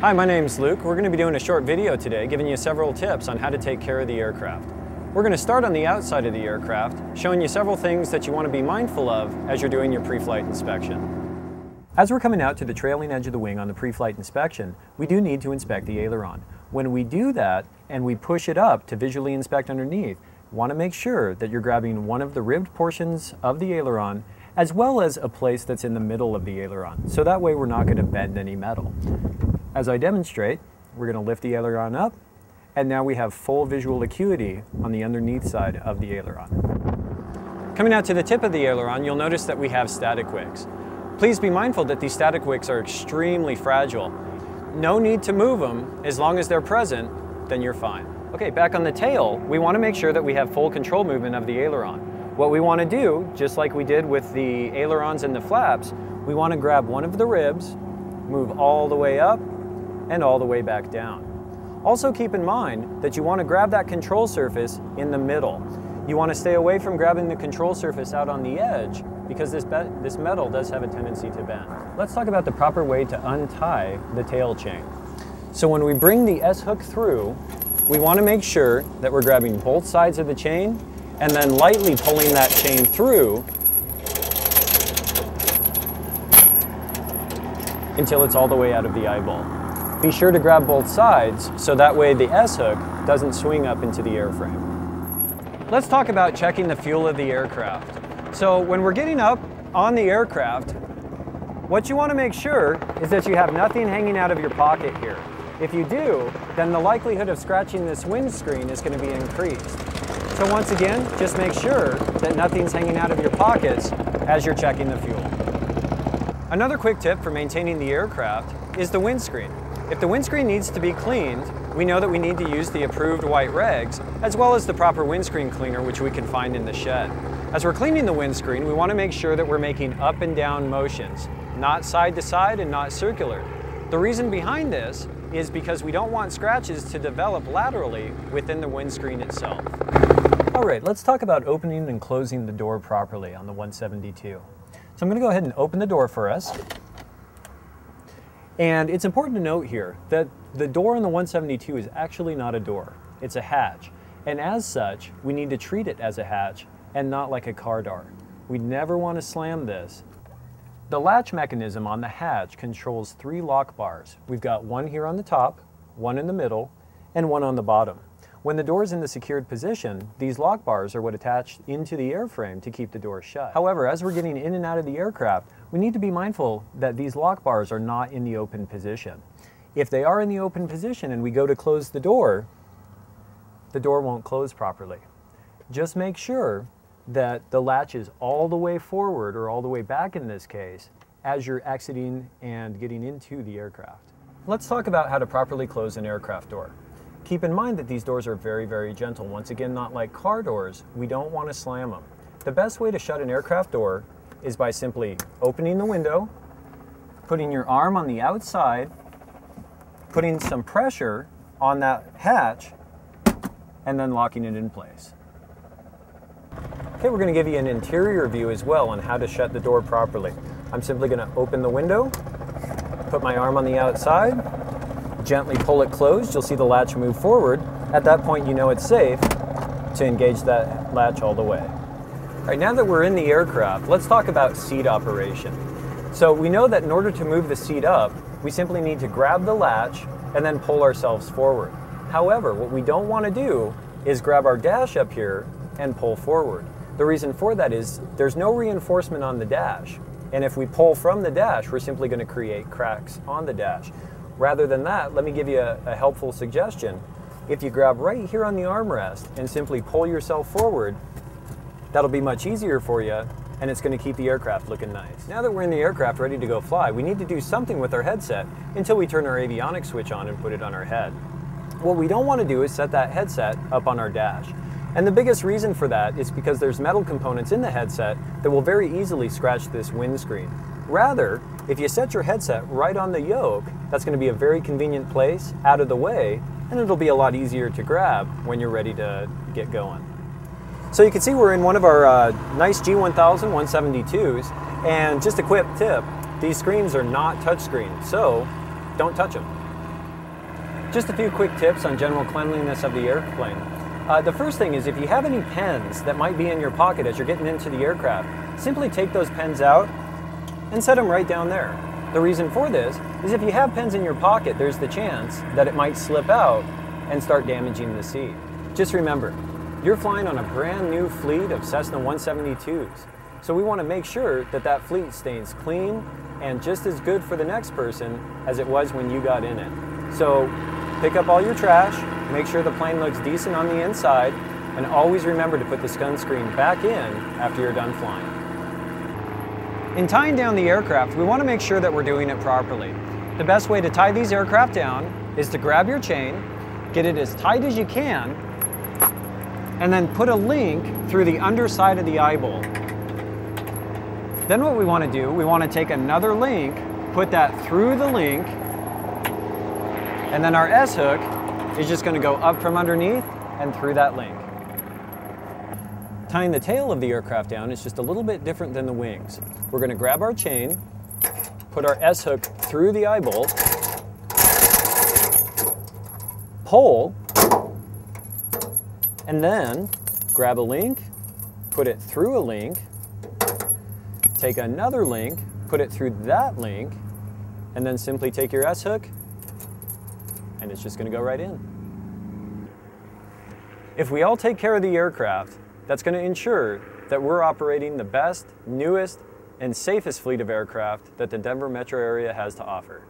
Hi, my name's Luke. We're going to be doing a short video today giving you several tips on how to take care of the aircraft. We're going to start on the outside of the aircraft, showing you several things that you want to be mindful of as you're doing your pre-flight inspection. As we're coming out to the trailing edge of the wing on the pre-flight inspection, we do need to inspect the aileron. When we do that and we push it up to visually inspect underneath, you want to make sure that you're grabbing one of the ribbed portions of the aileron as well as a place that's in the middle of the aileron. So that way we're not going to bend any metal. As I demonstrate, we're going to lift the aileron up, and now we have full visual acuity on the underneath side of the aileron. Coming out to the tip of the aileron, you'll notice that we have static wicks. Please be mindful that these static wicks are extremely fragile. No need to move them. As long as they're present, then you're fine. Okay, back on the tail, we want to make sure that we have full control movement of the aileron. What we want to do, just like we did with the ailerons and the flaps, we want to grab one of the ribs, move all the way up, and all the way back down. Also keep in mind that you want to grab that control surface in the middle. You want to stay away from grabbing the control surface out on the edge because this metal does have a tendency to bend. Let's talk about the proper way to untie the tail chain. So when we bring the S-hook through, we want to make sure that we're grabbing both sides of the chain and then lightly pulling that chain through until it's all the way out of the eyeball. Be sure to grab both sides so that way the S-hook doesn't swing up into the airframe. Let's talk about checking the fuel of the aircraft. So when we're getting up on the aircraft, what you want to make sure is that you have nothing hanging out of your pocket here. If you do, then the likelihood of scratching this windscreen is going to be increased. So once again, just make sure that nothing's hanging out of your pockets as you're checking the fuel. Another quick tip for maintaining the aircraft is the windscreen. If the windscreen needs to be cleaned, we know that we need to use the approved white rags, as well as the proper windscreen cleaner, which we can find in the shed. As we're cleaning the windscreen, we want to make sure that we're making up and down motions, not side to side and not circular. The reason behind this is because we don't want scratches to develop laterally within the windscreen itself. All right, let's talk about opening and closing the door properly on the 172. So I'm going to go ahead and open the door for us. And it's important to note here that the door on the 172 is actually not a door, it's a hatch. And as such, we need to treat it as a hatch and not like a car door. We never want to slam this. The latch mechanism on the hatch controls 3 lock bars. We've got one here on the top, one in the middle, and one on the bottom. When the door is in the secured position, these lock bars are what attach into the airframe to keep the door shut. However, as we're getting in and out of the aircraft, we need to be mindful that these lock bars are not in the open position. If they are in the open position and we go to close the door won't close properly. Just make sure that the latch is all the way forward, or all the way back in this case, as you're exiting and getting into the aircraft. Let's talk about how to properly close an aircraft door. Keep in mind that these doors are very, very gentle. Once again, not like car doors, we don't want to slam them. The best way to shut an aircraft door is by simply opening the window, putting your arm on the outside, putting some pressure on that hatch, and then locking it in place. Okay, we're going to give you an interior view as well on how to shut the door properly. I'm simply going to open the window, put my arm on the outside, gently pull it closed. You'll see the latch move forward. At that point, you know it's safe to engage that latch all the way. All right, now that we're in the aircraft, let's talk about seat operation. So we know that in order to move the seat up, we simply need to grab the latch and then pull ourselves forward. However, what we don't want to do is grab our dash up here and pull forward. The reason for that is there's no reinforcement on the dash. And if we pull from the dash, we're simply going to create cracks on the dash. Rather than that, let me give you a helpful suggestion. If you grab right here on the armrest and simply pull yourself forward, that'll be much easier for you, and it's going to keep the aircraft looking nice. Now that we're in the aircraft ready to go fly, we need to do something with our headset until we turn our avionics switch on and put it on our head. What we don't want to do is set that headset up on our dash. And the biggest reason for that is because there's metal components in the headset that will very easily scratch this windscreen. Rather, if you set your headset right on the yoke, that's going to be a very convenient place, out of the way, and it'll be a lot easier to grab when you're ready to get going. So you can see we're in one of our nice G1000 172s, and just a quick tip, these screens are not touch screens, so don't touch them. Just a few quick tips on general cleanliness of the airplane. The first thing is if you have any pens that might be in your pocket as you're getting into the aircraft, simply take those pens out and set them right down there. The reason for this is if you have pens in your pocket, there's the chance that it might slip out and start damaging the seat. Just remember, you're flying on a brand new fleet of Cessna 172s. So we want to make sure that that fleet stays clean and just as good for the next person as it was when you got in it. So pick up all your trash, make sure the plane looks decent on the inside, and always remember to put the sunscreen back in after you're done flying. In tying down the aircraft, we want to make sure that we're doing it properly. The best way to tie these aircraft down is to grab your chain, get it as tight as you can, and then put a link through the underside of the eyeball. Then what we want to do, we want to take another link, put that through the link, and then our S-hook is just going to go up from underneath and through that link. Tying the tail of the aircraft down is just a little bit different than the wings. We're going to grab our chain, put our S-hook through the eyeball, pull, and then grab a link, put it through a link, take another link, put it through that link, and then simply take your S-hook, and it's just going to go right in. If we all take care of the aircraft, that's going to ensure that we're operating the best, newest, and safest fleet of aircraft that the Denver metro area has to offer.